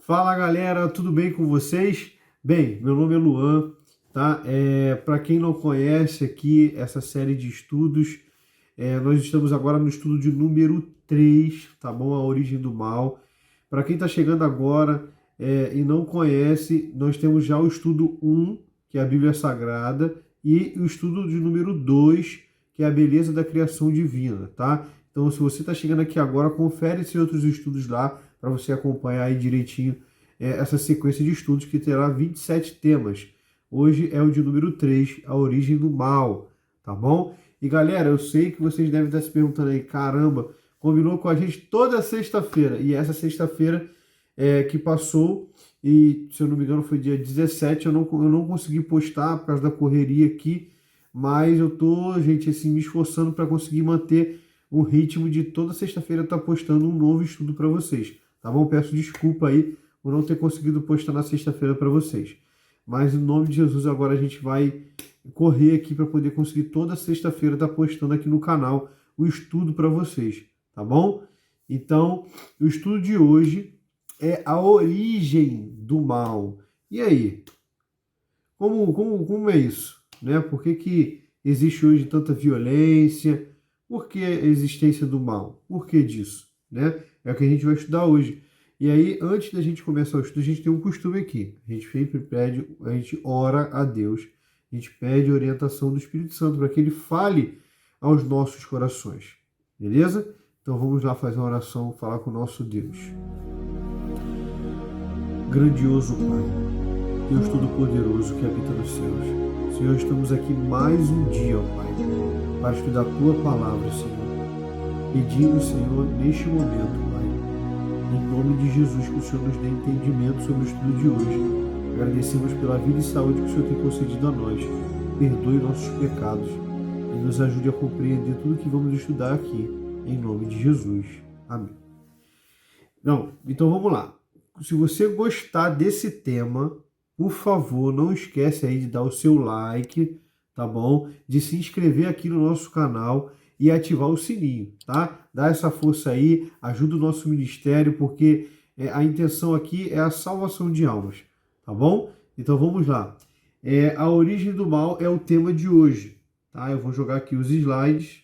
Fala galera, tudo bem com vocês? Bem, meu nome é Luan, tá? Para quem não conhece aqui essa série de estudos, nós estamos agora no estudo de número 3, tá bom? A origem do mal. Para quem está chegando agora e não conhece, nós temos já o estudo 1, que é a Bíblia Sagrada, e o estudo de número 2, que é a beleza da criação divina, tá? Então, se você está chegando aqui agora, confere esses outros estudos lá para você acompanhar aí direitinho essa sequência de estudos que terá 27 temas. Hoje é o de número 3, a origem do mal, tá bom? E galera, eu sei que vocês devem estar se perguntando aí, caramba, combinou com a gente toda sexta-feira, e essa sexta-feira que passou, e se eu não me engano foi dia 17, eu não consegui postar por causa da correria aqui, mas eu tô, gente, assim, me esforçando para conseguir manter o ritmo de toda sexta-feira estar postando um novo estudo para vocês, tá bom? Peço desculpa aí por não ter conseguido postar na sexta-feira para vocês. Mas em nome de Jesus agora a gente vai correr aqui para poder conseguir toda sexta-feira estar postando aqui no canal o estudo para vocês, tá bom? Então, o estudo de hoje é a origem do mal. E aí? Como é isso? Né? Por que existe hoje tanta violência? Por que a existência do mal? Por que disso? Né? É o que a gente vai estudar hoje. E aí, antes da gente começar o estudo, a gente tem um costume aqui. A gente sempre pede, a gente ora a Deus, a gente pede a orientação do Espírito Santo para que ele fale aos nossos corações. Beleza? Então vamos lá fazer uma oração, falar com o nosso Deus. Grandioso Pai, Deus Todo-Poderoso que habita nos céus. Senhor, estamos aqui mais um dia, ó Pai, para estudar a Tua Palavra, Senhor. Pedindo, Senhor, neste momento, Pai, em nome de Jesus, que o Senhor nos dê entendimento sobre o estudo de hoje. Agradecemos pela vida e saúde que o Senhor tem concedido a nós. Perdoe nossos pecados e nos ajude a compreender tudo que vamos estudar aqui, em nome de Jesus. Amém. Então vamos lá. Se você gostar desse tema, por favor, não esquece aí de dar o seu like, tá bom? De se inscrever aqui no nosso canal e ativar o sininho, tá? Dá essa força aí, ajuda o nosso ministério, porque a intenção aqui é a salvação de almas, tá bom? Então vamos lá. A origem do mal é o tema de hoje, tá? Eu vou jogar aqui os slides.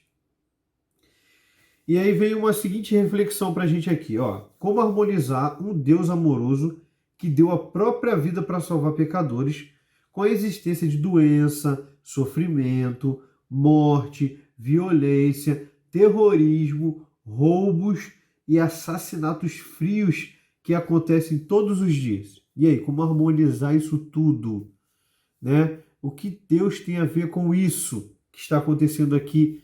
E aí vem uma seguinte reflexão para a gente aqui, ó. Como harmonizar um Deus amoroso que deu a própria vida para salvar pecadores com a existência de doença, sofrimento, morte, violência, terrorismo, roubos e assassinatos frios que acontecem todos os dias? E aí, como harmonizar isso tudo, né? O que Deus tem a ver com isso que está acontecendo aqui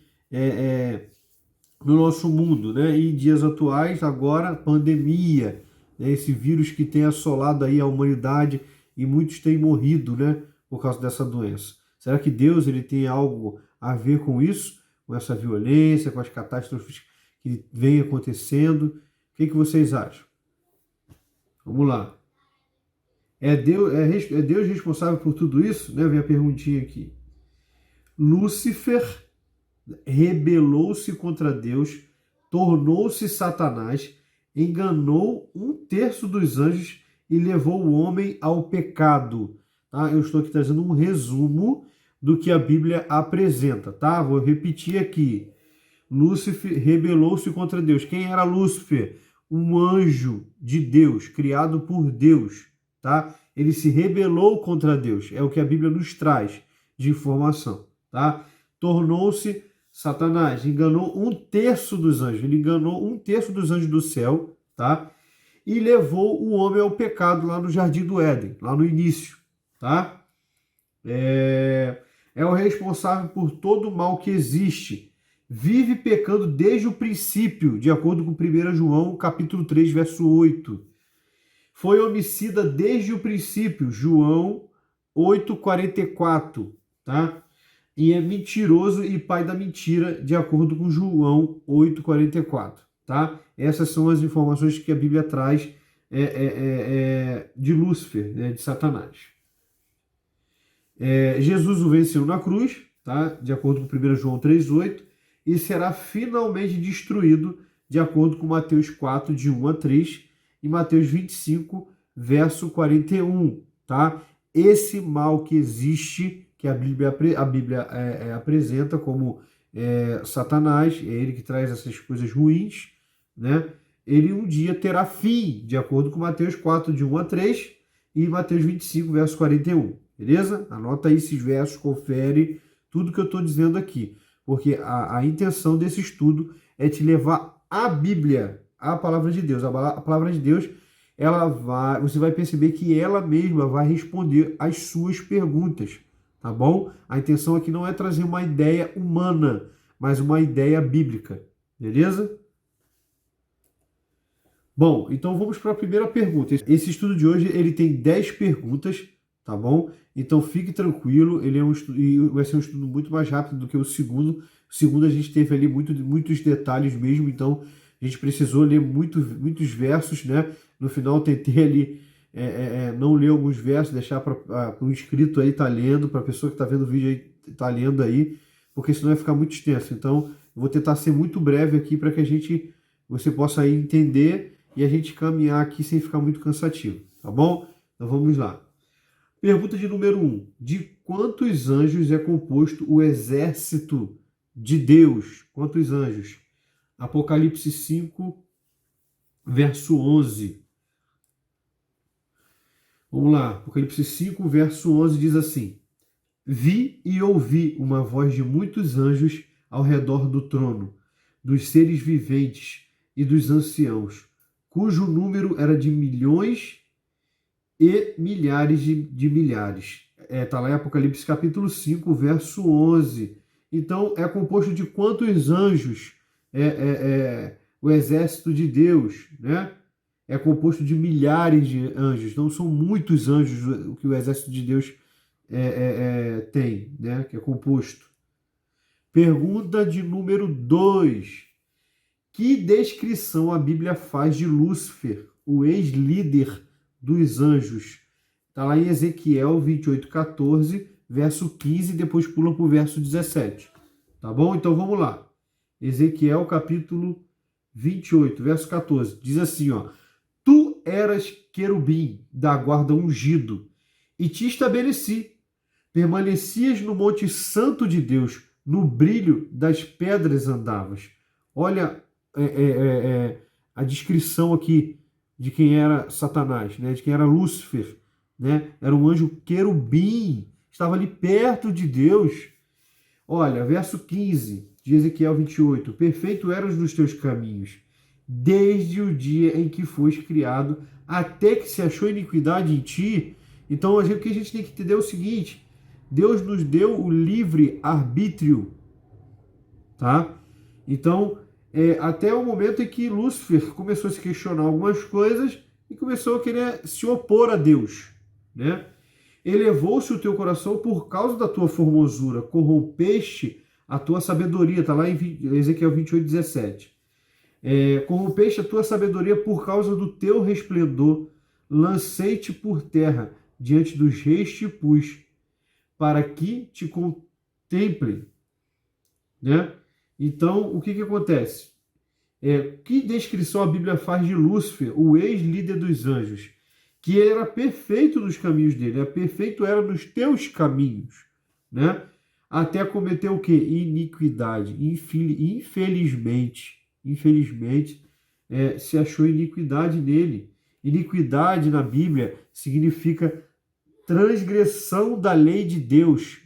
no nosso mundo, né? E em dias atuais, agora, pandemia, né? Esse vírus que tem assolado aí a humanidade e muitos têm morrido, né? Por causa dessa doença. Será que Deus ele tem algo a ver com isso? Com essa violência, com as catástrofes que vem acontecendo? O que vocês acham? Vamos lá. É Deus responsável por tudo isso? Né? Vem a perguntinha aqui. Lúcifer rebelou-se contra Deus, tornou-se Satanás, enganou 1/3 dos anjos e levou o homem ao pecado. Tá? Eu estou aqui trazendo um resumo do que a Bíblia apresenta. Tá? Vou repetir aqui. Lúcifer rebelou-se contra Deus. Quem era Lúcifer? Um anjo de Deus, criado por Deus. Tá? Ele se rebelou contra Deus. É o que a Bíblia nos traz de informação. Tá? Tornou-se Satanás, enganou 1/3 dos anjos. Ele enganou 1/3 dos anjos do céu, tá? E levou o homem ao pecado lá no Jardim do Éden, lá no início, tá? É o responsável por todo o mal que existe. Vive pecando desde o princípio, de acordo com 1 João, capítulo 3, verso 8. Foi homicida desde o princípio, João 8,44, tá? E é mentiroso e pai da mentira, de acordo com João 8,44, tá? Essas são as informações que a Bíblia traz de Lúcifer, né, de Satanás. Jesus o venceu na cruz, tá? De acordo com 1 João 3,8, e será finalmente destruído, de acordo com Mateus 4, de 1 a 3, e Mateus 25, verso 41, tá? Esse mal que existe, que a Bíblia apresenta como Satanás, é ele que traz essas coisas ruins, né? Ele um dia terá fim, de acordo com Mateus 4, de 1 a 3 e Mateus 25, verso 41, beleza? Anota aí esses versos, confere tudo que eu estou dizendo aqui, porque a intenção desse estudo é te levar à Bíblia, à palavra de Deus. A palavra de Deus, você vai perceber que ela mesma vai responder às suas perguntas, tá bom? A intenção aqui não é trazer uma ideia humana, mas uma ideia bíblica, beleza? Bom, então vamos para a primeira pergunta. Esse estudo de hoje ele tem 10 perguntas, tá bom? Então fique tranquilo, ele é um estudo, e vai ser um estudo muito mais rápido do que o segundo. O segundo a gente teve ali muitos detalhes mesmo, então a gente precisou ler muitos versos, né? No final tentei ali não ler alguns versos, deixar para o inscrito aí tá lendo, para a pessoa que está vendo o vídeo aí tá lendo aí, porque senão vai ficar muito extenso. Então eu vou tentar ser muito breve aqui para que você possa aí entender e a gente caminhar aqui sem ficar muito cansativo, tá bom? Então vamos lá. Pergunta de número 1. De quantos anjos é composto o exército de Deus? Quantos anjos? Apocalipse 5, verso 11. Vamos lá. Apocalipse 5, verso 11 diz assim: Vi e ouvi uma voz de muitos anjos ao redor do trono, dos seres viventes e dos anciãos, cujo número era de milhões e milhares de milhares. Está lá em Apocalipse capítulo 5, verso 11. Então, é composto de quantos anjos o exército de Deus, né? É composto de milhares de anjos. Não são muitos anjos o que o exército de Deus tem, né? Que é composto. Pergunta de número 2. Que descrição a Bíblia faz de Lúcifer, o ex-líder dos anjos? Está lá em Ezequiel 28:14, verso 15, depois pula para o verso 17. Tá bom? Então vamos lá. Ezequiel capítulo 28, verso 14. Diz assim, ó: Tu eras querubim da guarda ungido, e te estabeleci. Permanecias no monte santo de Deus, no brilho das pedras andavas. Olha a descrição aqui de quem era Satanás, né? De quem era Lúcifer, né? Era um anjo querubim, estava ali perto de Deus. Olha, verso 15 de Ezequiel 28. Perfeito eras nos teus caminhos, desde o dia em que foste criado, até que se achou iniquidade em ti. Então, o que a gente tem que entender é o seguinte: Deus nos deu o livre arbítrio, tá? Então, até o momento em que Lúcifer começou a se questionar algumas coisas e começou a querer se opor a Deus, né? Elevou-se o teu coração por causa da tua formosura, corrompeste a tua sabedoria, está lá em Ezequiel 28:17. Corrompeste a tua sabedoria por causa do teu resplendor, lancei-te por terra, diante dos reis te pus, para que te contemplem, né? Então, o que acontece? Que descrição a Bíblia faz de Lúcifer, o ex-líder dos anjos? Que ele era perfeito nos caminhos dele, perfeito era nos teus caminhos, né? Até cometer o quê? Iniquidade. Infelizmente, se achou iniquidade nele. Iniquidade na Bíblia significa transgressão da lei de Deus,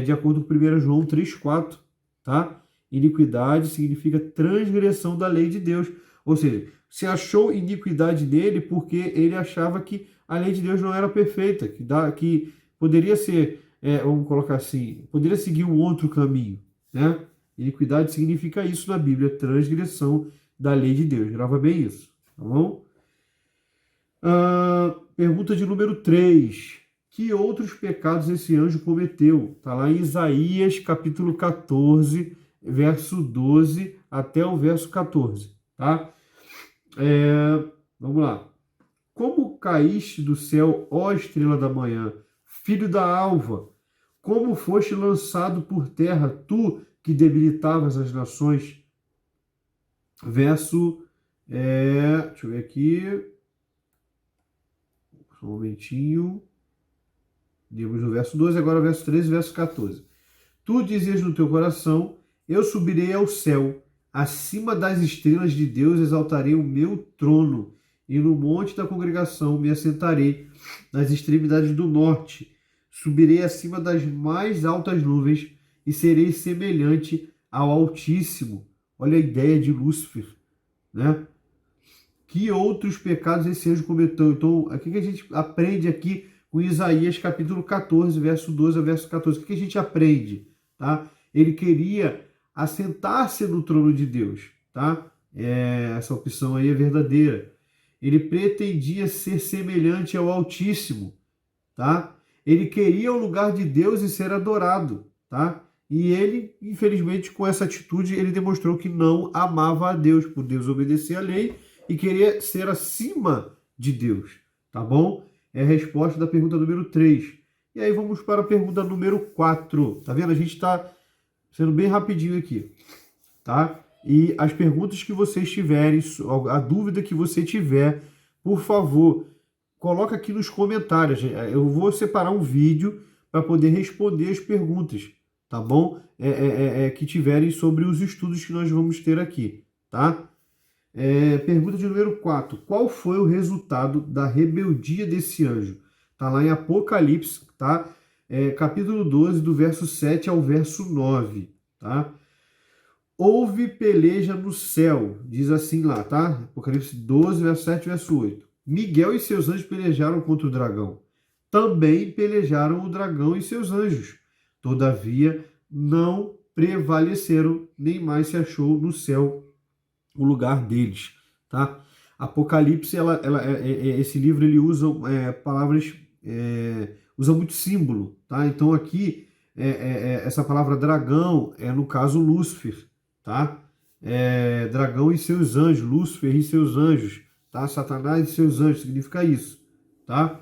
de acordo com 1 João 3,4, tá? Iniquidade significa transgressão da lei de Deus. Ou seja, se achou iniquidade nele porque ele achava que a lei de Deus não era perfeita, que poderia ser, vamos colocar assim, poderia seguir um outro caminho, né? Iniquidade significa isso na Bíblia, transgressão da lei de Deus. Grava bem isso, tá bom? Pergunta de número 3. Que outros pecados esse anjo cometeu? Está lá em Isaías capítulo 14, verso 12 até o verso 14, tá? Vamos lá. Como caíste do céu, ó estrela da manhã, filho da alva? Como foste lançado por terra, tu que debilitavas as nações? Verso, deixa eu ver aqui, Só um momentinho. Demos no verso 12, agora o verso 13 e verso 14. Tu dizias no teu coração, eu subirei ao céu, acima das estrelas de Deus exaltarei o meu trono, e no monte da congregação me assentarei, nas extremidades do norte. Subirei acima das mais altas nuvens, e serei semelhante ao Altíssimo. Olha a ideia de Lúcifer, né? Que outros pecados esse anjo cometeu? Então, o que a gente aprende aqui com Isaías capítulo 14, verso 12 a verso 14? O que a gente aprende? Tá? Ele queria assentar-se no trono de Deus. Tá? Essa opção aí é verdadeira. Ele pretendia ser semelhante ao Altíssimo. Tá? Ele queria o lugar de Deus e ser adorado. Tá? E ele, infelizmente, com essa atitude, ele demonstrou que não amava a Deus, por desobedecer a lei e queria ser acima de Deus. Tá bom? É a resposta da pergunta número 3. E aí vamos para a pergunta número 4. Tá vendo? A gente está sendo bem rapidinho aqui. Tá? E as perguntas que vocês tiverem, a dúvida que você tiver, por favor, coloca aqui nos comentários. Eu vou separar um vídeo para poder responder as perguntas, tá bom? Que tiverem sobre os estudos que nós vamos ter aqui, tá? Pergunta de número 4. Qual foi o resultado da rebeldia desse anjo? Está lá em Apocalipse, tá? Capítulo 12, do verso 7 ao verso 9, tá? Houve peleja no céu, diz assim lá, tá? Apocalipse 12, verso 7 e verso 8. Miguel e seus anjos pelejaram contra o dragão. Também pelejaram o dragão e seus anjos. Todavia, não prevaleceram, nem mais se achou no céu o lugar deles, tá? Apocalipse, esse livro ele usa palavras, usa muito símbolo, tá? Então aqui essa palavra dragão é no caso Lúcifer, tá? Dragão e seus anjos, Lúcifer e seus anjos, tá? Satanás e seus anjos, significa isso, tá?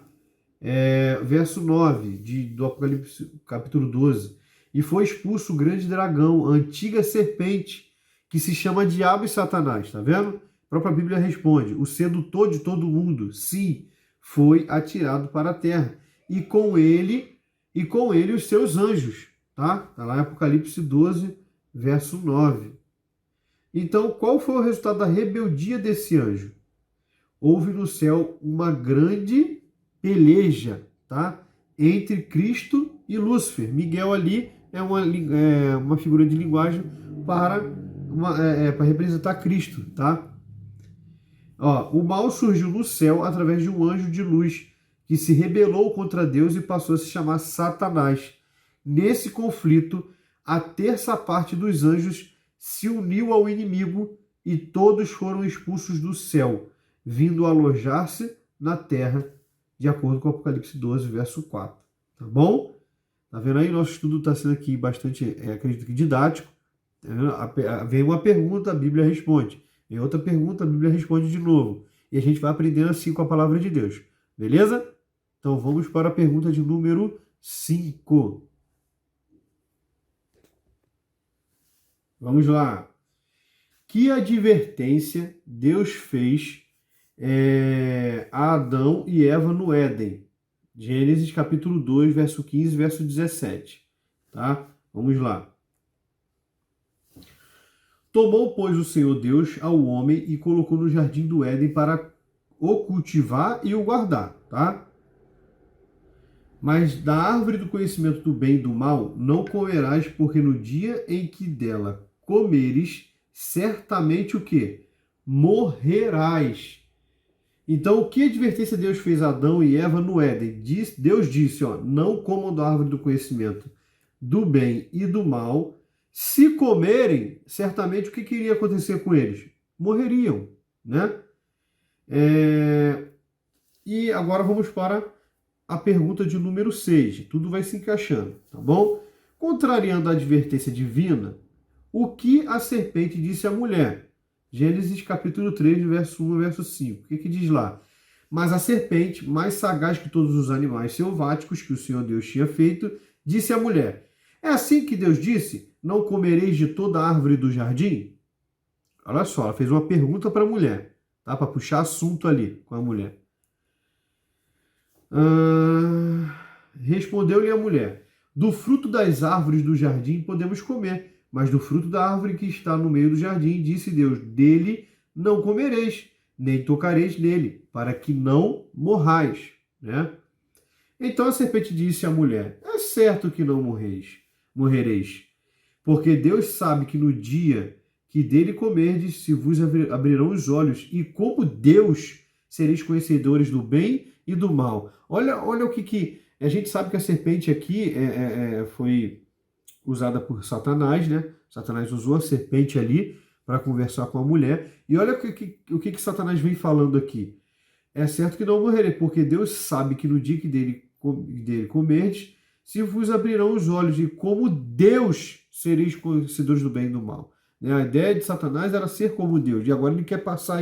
Verso 9 do Apocalipse capítulo 12. E foi expulso o grande dragão, a antiga serpente, que se chama Diabo e Satanás, tá vendo? A própria Bíblia responde, o sedutor de todo mundo, sim, foi atirado para a terra, e com ele os seus anjos, tá? Tá lá em Apocalipse 12, verso 9. Então, qual foi o resultado da rebeldia desse anjo? Houve no céu uma grande peleja, tá? Entre Cristo e Lúcifer. Miguel ali é uma figura de linguagem para representar Cristo, tá? O mal surgiu no céu através de um anjo de luz que se rebelou contra Deus e passou a se chamar Satanás. Nesse conflito, a terça parte dos anjos se uniu ao inimigo e todos foram expulsos do céu, vindo alojar-se na terra, de acordo com Apocalipse 12, verso 4. Tá bom? Tá vendo aí? Nosso estudo está sendo aqui bastante, acredito que didático. Vem uma pergunta, a Bíblia responde. Vem outra pergunta, a Bíblia responde de novo. E a gente vai aprendendo assim com a palavra de Deus. Beleza? Então vamos para a pergunta de número 5. Vamos lá. Que advertência Deus fez a Adão e Eva no Éden? Gênesis capítulo 2, verso 15, verso 17. Tá? Vamos lá. Tomou, pois, o Senhor Deus ao homem e colocou no jardim do Éden para o cultivar e o guardar, tá? Mas da árvore do conhecimento do bem e do mal não comerás, porque no dia em que dela comeres, certamente o quê? Morrerás. Então, que advertência Deus fez a Adão e Eva no Éden? Deus disse, não comam da árvore do conhecimento do bem e do mal. Se comerem, certamente o que iria acontecer com eles? Morreriam, né? E agora vamos para a pergunta de número 6. Tudo vai se encaixando, tá bom? Contrariando a advertência divina, o que a serpente disse à mulher? Gênesis capítulo 3, verso 1 e verso 5. O que diz lá? Mas a serpente, mais sagaz que todos os animais selváticos que o Senhor Deus tinha feito, disse à mulher, é assim que Deus disse, não comereis de toda a árvore do jardim? Olha só, ela fez uma pergunta para a mulher, tá? Para puxar assunto ali com a mulher. Respondeu-lhe a mulher: do fruto das árvores do jardim podemos comer, mas do fruto da árvore que está no meio do jardim, disse Deus: dele não comereis, nem tocareis nele, para que não morrais. Né? Então a serpente disse à mulher: é certo que não morrereis, porque Deus sabe que no dia que dele comerdes, se vos abrirão os olhos, e como Deus sereis conhecedores do bem e do mal. Olha o que a gente sabe que a serpente aqui foi usada por Satanás, né? Satanás usou a serpente ali para conversar com a mulher. E olha o que Satanás vem falando aqui. É certo que não morrerei, porque Deus sabe que no dia que dele comerdes, se vos abrirão os olhos, e como Deus sereis conhecedores do bem e do mal. A ideia de Satanás era ser como Deus, e agora ele quer passar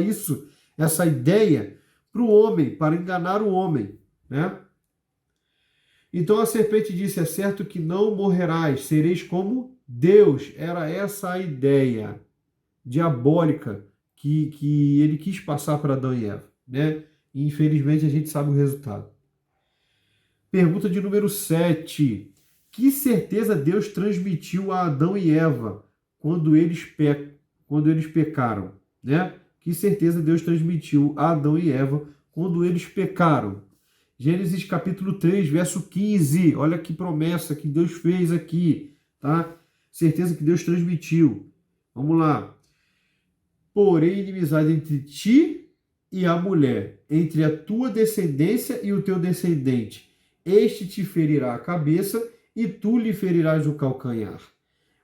essa ideia para o homem, para enganar o homem. Né? Então a serpente disse: é certo que não morrerás, sereis como Deus. Era essa a ideia diabólica que ele quis passar para Adão e Eva. Né? E infelizmente a gente sabe o resultado. Pergunta de número 7. Que certeza Deus transmitiu a Adão e Eva quando eles pecaram? Né? Que certeza Deus transmitiu a Adão e Eva quando eles pecaram? Gênesis capítulo 3, verso 15. Olha que promessa que Deus fez aqui. Tá? Certeza que Deus transmitiu. Vamos lá. Porém, inimizade entre ti e a mulher, entre a tua descendência e o teu descendente. Este te ferirá a cabeça e tu lhe ferirás o calcanhar.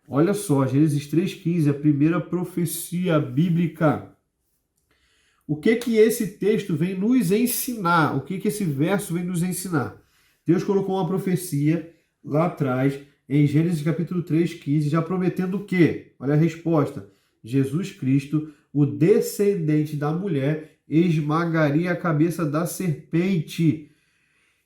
Olha só, Gênesis 3,15, a primeira profecia bíblica. O que esse texto vem nos ensinar? O que esse verso vem nos ensinar? Deus colocou uma profecia lá atrás, em Gênesis capítulo 3,15, já prometendo o quê? Olha a resposta. Jesus Cristo, o descendente da mulher, esmagaria a cabeça da serpente.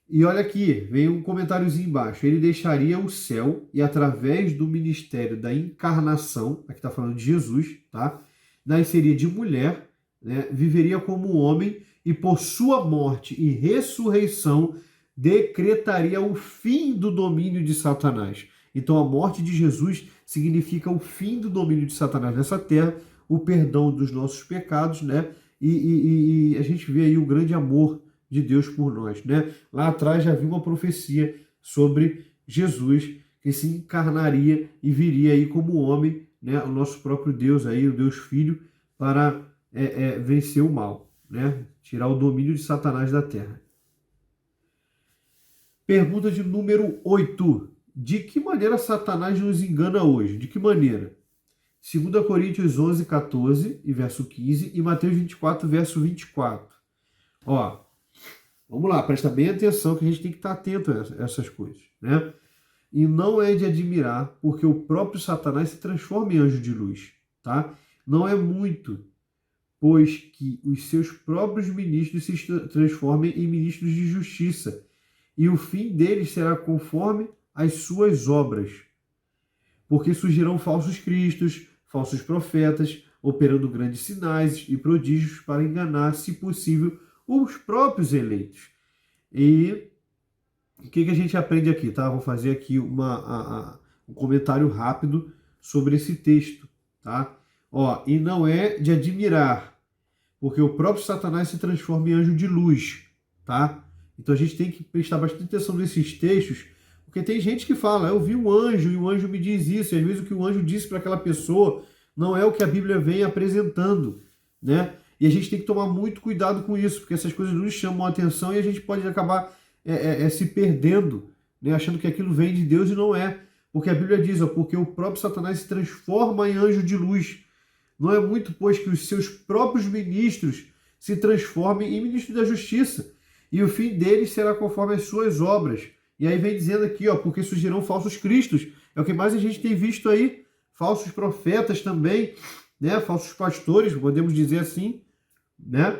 E olha aqui, vem um comentáriozinho embaixo. Ele deixaria o céu e, através do ministério da encarnação, aqui está falando de Jesus, tá? Nasceria de mulher, né? Viveria como homem e, por sua morte e ressurreição, decretaria o fim do domínio de Satanás. Então, a morte de Jesus significa o fim do domínio de Satanás nessa terra, o perdão dos nossos pecados, né? E a gente vê aí o grande amor de Deus por nós, né? Lá atrás já havia uma profecia sobre Jesus que se encarnaria e viria aí como homem, né? O nosso próprio Deus aí, o Deus Filho, para vencer o mal, né? Tirar o domínio de Satanás da terra. Pergunta de número 8. De que maneira Satanás nos engana hoje? De que maneira? 2 Coríntios 11, 14 e verso 15 e Mateus 24, verso 24. Ó, vamos lá, presta bem atenção que a gente tem que estar atento a essas coisas, né? E não é de admirar, porque o próprio Satanás se transforma em anjo de luz, tá? Não é muito, pois que os seus próprios ministros se transformem em ministros de justiça, e o fim deles será conforme as suas obras. Porque surgirão falsos cristos, falsos profetas, operando grandes sinais e prodígios para enganar, se possível, os próprios eleitos. E o que a gente aprende aqui, tá? Vou fazer aqui um comentário rápido sobre esse texto, tá? Ó, e não é de admirar, porque o próprio Satanás se transforma em anjo de luz, tá? Então a gente tem que prestar bastante atenção nesses textos, porque tem gente que fala: eu vi um anjo e o anjo me diz isso, e às vezes o que o anjo disse para aquela pessoa não é o que a Bíblia vem apresentando, né? E a gente tem que tomar muito cuidado com isso, porque essas coisas nos chamam a atenção e a gente pode acabar se perdendo, né? Achando que aquilo vem de Deus e não é. Porque a Bíblia diz, ó, porque o próprio Satanás se transforma em anjo de luz. Não é muito, pois, que os seus próprios ministros se transformem em ministros da justiça, e o fim deles será conforme as suas obras. E aí vem dizendo aqui, ó, porque surgirão falsos cristos. É o que mais a gente tem visto aí. Falsos profetas também, né? Falsos pastores, podemos dizer assim, né?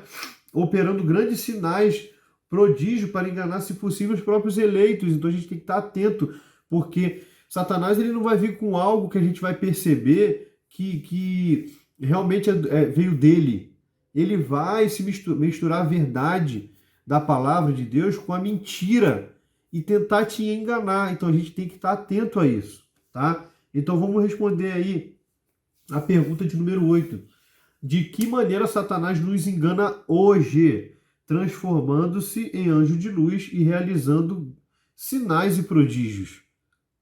Operando grandes sinais, prodígio para enganar, se possível, os próprios eleitos. Então a gente tem que estar atento, porque Satanás ele não vai vir com algo que a gente vai perceber que realmente veio dele. Ele vai se misturar a verdade, da palavra de Deus com a mentira e tentar te enganar. Então a gente tem que estar atento a isso, tá? Então vamos responder aí a pergunta de número 8. De que maneira Satanás nos engana hoje, transformando-se em anjo de luz e realizando sinais e prodígios?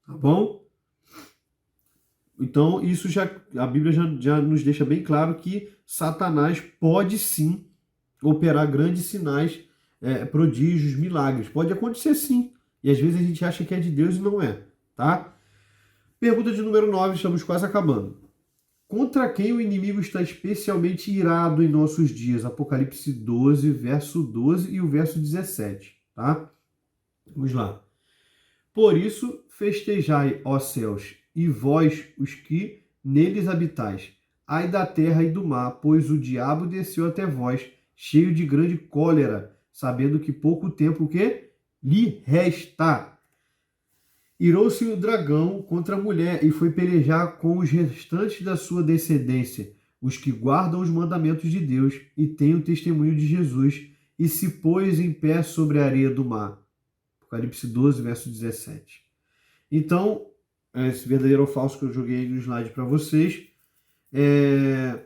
Tá bom? Então, isso a Bíblia já nos deixa bem claro que Satanás pode sim operar grandes sinais, prodígios, milagres. Pode acontecer sim. E às vezes a gente acha que é de Deus e não é, tá? Pergunta de número 9, estamos quase acabando. Contra quem o inimigo está especialmente irado em nossos dias? Apocalipse 12, verso 12 e o verso 17, tá? Vamos lá. Por isso, festejai, ó céus, e vós, os que neles habitais. Ai da terra e do mar, pois o diabo desceu até vós, cheio de grande cólera, sabendo que pouco tempo que lhe resta. Irou-se o dragão contra a mulher e foi pelejar com os restantes da sua descendência, os que guardam os mandamentos de Deus e têm o testemunho de Jesus, e se pôs em pé sobre a areia do mar. Apocalipse 12, verso 17. Então, esse verdadeiro ou falso que eu joguei no slide para vocês,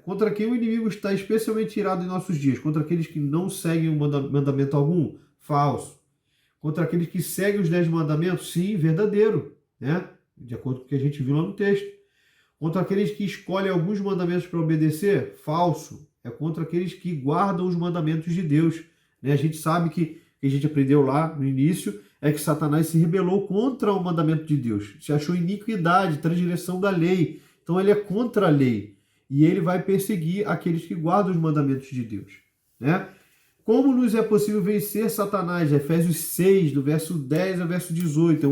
contra quem o inimigo está especialmente irado em nossos dias? Contra aqueles que não seguem o mandamento algum? Falso. Contra aqueles que seguem os 10 mandamentos? Sim, verdadeiro, né? De acordo com o que a gente viu lá no texto. Contra aqueles que escolhem alguns mandamentos para obedecer? Falso. É contra aqueles que guardam os mandamentos de Deus, né? A gente sabe que a gente aprendeu lá no início é que Satanás se rebelou contra o mandamento de Deus. Se achou iniquidade, transgressão da lei. Então ele é contra a lei. E ele vai perseguir aqueles que guardam os mandamentos de Deus, né? Como nos é possível vencer Satanás? Efésios 6, do verso 10 ao verso 18.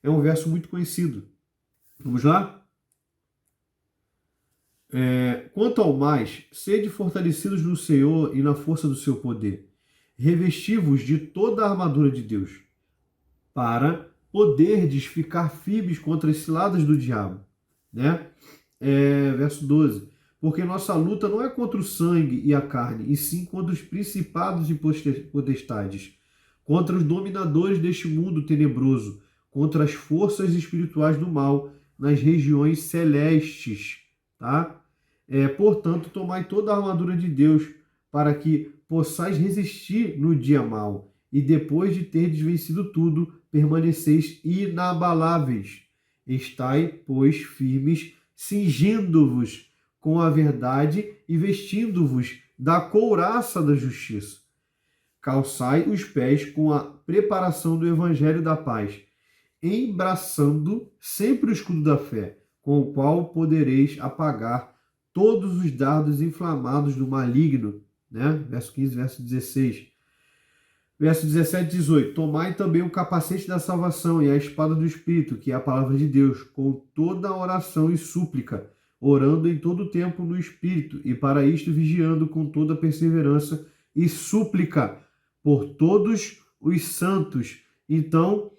É um verso muito conhecido. Vamos lá? Quanto ao mais, sede fortalecidos no Senhor e na força do seu poder. Revesti-vos de toda a armadura de Deus, para poderdes ficar firmes contra as ciladas do diabo, né? Verso 12. Porque nossa luta não é contra o sangue e a carne, e sim contra os principados e potestades, contra os dominadores deste mundo tenebroso, contra as forças espirituais do mal nas regiões celestes, tá? Portanto, tomai toda a armadura de Deus, para que possais resistir no dia mau, e depois de terdes vencido tudo, permaneceis inabaláveis. Estai, pois, firmes, cingindo-vos com a verdade e vestindo-vos da couraça da justiça. Calçai os pés com a preparação do evangelho da paz, embraçando sempre o escudo da fé, com o qual podereis apagar todos os dardos inflamados do maligno, né? Verso 15, verso 16. Verso 17 e 18. Tomai também o capacete da salvação e a espada do Espírito, que é a palavra de Deus, com toda a oração e súplica, orando em todo o tempo no Espírito, e para isto vigiando com toda perseverança e súplica por todos os santos. Então,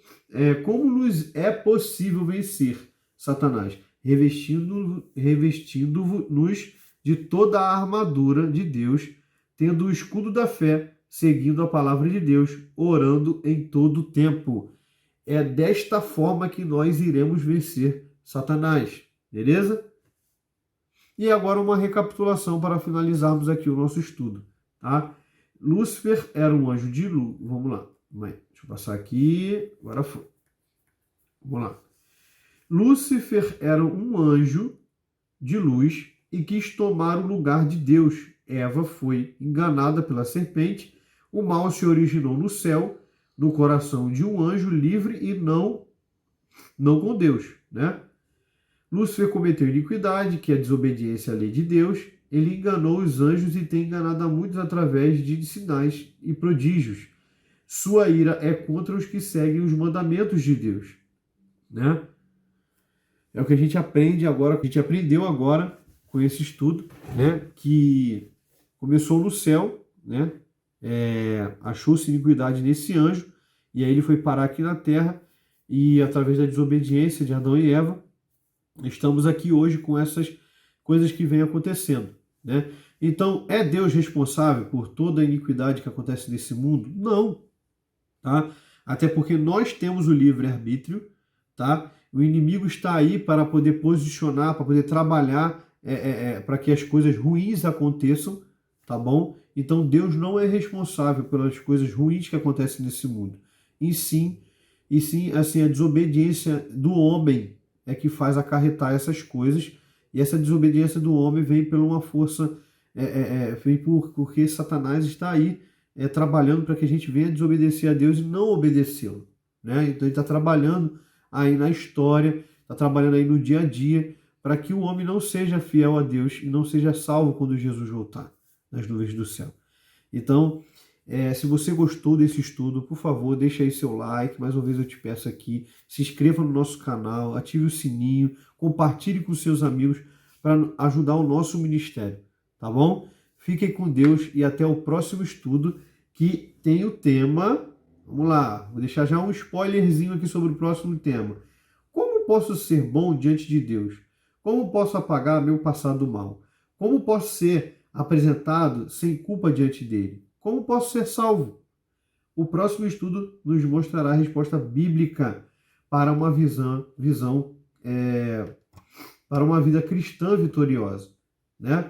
como nos é possível vencer Satanás? Revestindo-nos de toda a armadura de Deus, tendo o escudo da fé, seguindo a palavra de Deus, orando em todo o tempo. É desta forma que nós iremos vencer Satanás. Beleza? E agora uma recapitulação para finalizarmos aqui o nosso estudo, tá? Lúcifer era um anjo de luz. Vamos lá. Deixa eu passar aqui. Agora foi. Vamos lá. Lúcifer era um anjo de luz e quis tomar o lugar de Deus. Eva foi enganada pela serpente. O mal se originou no céu, no coração de um anjo livre e não com Deus, né? Lúcifer cometeu iniquidade, que é a desobediência à lei de Deus. Ele enganou os anjos e tem enganado a muitos através de sinais e prodígios. Sua ira é contra os que seguem os mandamentos de Deus, né? É o que a gente aprende agora, que a gente aprendeu agora com esse estudo, né? Que começou no céu, né? Achou-se iniquidade nesse anjo, e aí ele foi parar aqui na terra, e através da desobediência de Adão e Eva, estamos aqui hoje com essas coisas que vêm acontecendo, né? Então, é Deus responsável por toda a iniquidade que acontece nesse mundo? Não, tá? Até porque nós temos o livre-arbítrio, tá? O inimigo está aí para poder posicionar, para poder trabalhar para que as coisas ruins aconteçam, tá bom? Então Deus não é responsável pelas coisas ruins que acontecem nesse mundo. E sim, assim, a desobediência do homem é que faz acarretar essas coisas, e essa desobediência do homem vem por uma força, porque Satanás está aí trabalhando para que a gente venha desobedecer a Deus e não obedecê-lo, né? Então ele está trabalhando aí na história, está trabalhando aí no dia a dia, para que o homem não seja fiel a Deus e não seja salvo quando Jesus voltar nas nuvens do céu. Então, se você gostou desse estudo, por favor, deixa aí seu like. Mais uma vez eu te peço aqui, se inscreva no nosso canal, ative o sininho, compartilhe com seus amigos para ajudar o nosso ministério, tá bom? Fiquem com Deus e até o próximo estudo, que tem o tema... Vamos lá, vou deixar já um spoilerzinho aqui sobre o próximo tema. Como posso ser bom diante de Deus? Como posso apagar meu passado mal? Como posso ser apresentado sem culpa diante dele? Como posso ser salvo? O próximo estudo nos mostrará a resposta bíblica para uma para uma vida cristã vitoriosa, né?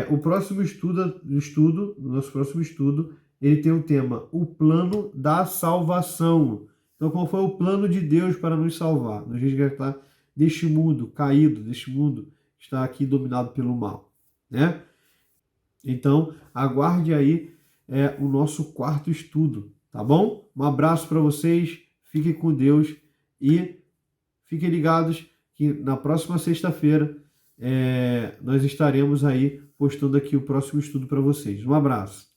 O próximo nosso próximo estudo, ele tem o tema, o plano da salvação. Então, qual foi o plano de Deus para nos salvar? Nos resgatar deste mundo caído, deste mundo que está aqui dominado pelo mal, né? Então, aguarde aí o nosso quarto estudo, tá bom? Um abraço para vocês, fiquem com Deus e fiquem ligados que na próxima sexta-feira nós estaremos aí postando aqui o próximo estudo para vocês. Um abraço.